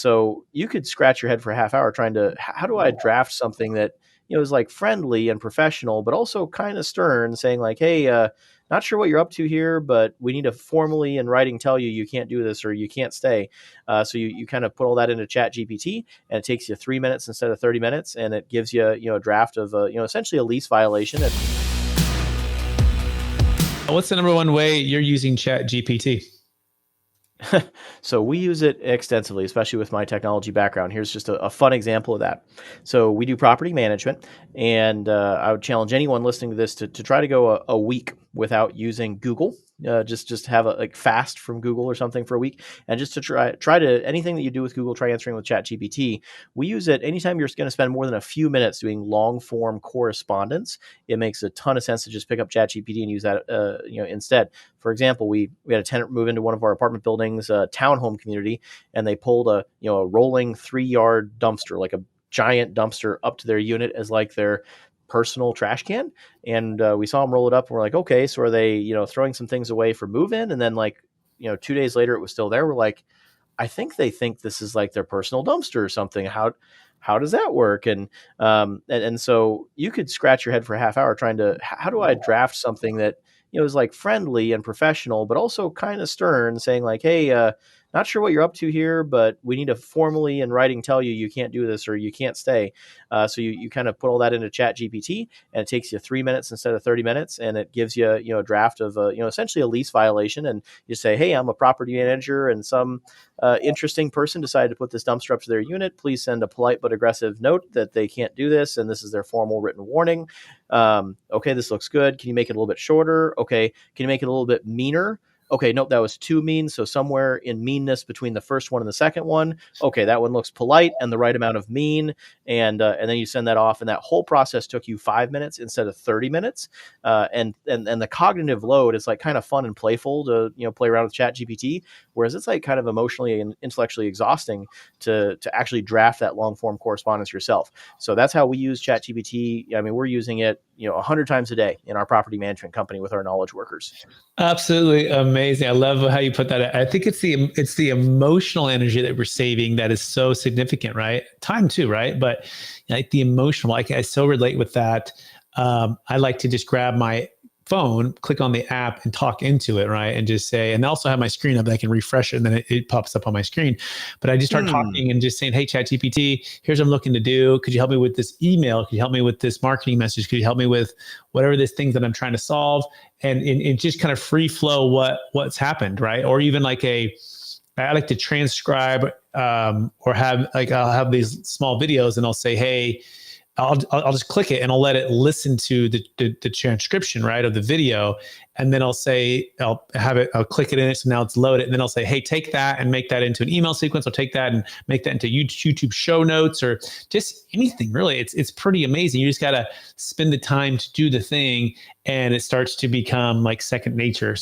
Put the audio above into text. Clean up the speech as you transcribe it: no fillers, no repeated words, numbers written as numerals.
so you could scratch your head for a half hour trying to, how do I draft something that, is like friendly and professional, but also kind of stern, saying like, hey, not sure what you're up to here, but we need to formally in writing tell you you can't do this or you can't stay. So you kind of put all that into Chat GPT, and it takes you 3 minutes instead of 30 minutes, and it gives you a draft of essentially a lease violation. What's the number one way you're using Chat GPT? So we use it extensively, especially with my technology background. Here's just a fun example of that. So we do property management, and I would challenge anyone listening to this to try to go a week without using Google. Just have a fast from Google or something for a week, and just to try to anything that you do with Google, try answering with Chat GPT. We use it anytime you're going to spend more than a few minutes doing long form correspondence. It makes a ton of sense to just pick up Chat GPT and use that instead. For example, we had a tenant move into one of our apartment buildings, townhome community, and they pulled a rolling 3-yard dumpster, like a giant dumpster, up to their unit as like their personal trash can. And we saw them roll it up, and we're like, okay, so are they throwing some things away for move in? And then 2 days later it was still there. We're like, I think they think this is like their personal dumpster or something. How does that work? And so you could scratch your head for a half hour trying to, how do I draft something that is like friendly and professional, but also kind of stern, saying like, hey, not sure what you're up to here, but we need to formally in writing tell you you can't do this or you can't stay. So you kind of put all that into Chat GPT, and it takes you 3 minutes instead of 30 minutes, and it gives you a draft of essentially a lease violation. And you say, hey, I'm a property manager, and some interesting person decided to put this dumpster up to their unit. Please send a polite but aggressive note that they can't do this, and this is their formal written warning. Okay, this looks good. Can you make it a little bit shorter? Okay, can you make it a little bit meaner? Okay, nope, that was too mean. So somewhere in meanness between the first one and the second one. Okay, that one looks polite and the right amount of mean. And then you send that off, and that whole process took you 5 minutes instead of 30 minutes. And the cognitive load is like kind of fun and playful to play around with Chat GPT, whereas it's like kind of emotionally and intellectually exhausting to actually draft that long form correspondence yourself. So that's how we use Chat GPT. I mean, we're using it 100 times a day in our property management company with our knowledge workers. Absolutely amazing. I love how you put that. I think it's the emotional energy that we're saving that is so significant, right? Time too, right? But like the emotional, I so relate with that. I like to just grab my phone, click on the app and talk into it, right? And just say, and I also have my screen up that I can refresh it, and then it pops up on my screen. But I just start talking and just saying, hey, ChatGPT, here's what I'm looking to do. Could you help me with this email? Could you help me with this marketing message? Could you help me with whatever this thing that I'm trying to solve? And just kind of free flow what's happened, right? Or even like I like to transcribe or have I'll have these small videos, and I'll say, hey, I'll just click it and I'll let it listen to the transcription, right, of the video. And then I'll click it in it. So now it's loaded. And then I'll say, hey, take that and make that into an email sequence. I'll take that and make that into YouTube show notes, or just anything really. It's pretty amazing. You just got to spend the time to do the thing, and it starts to become like second nature.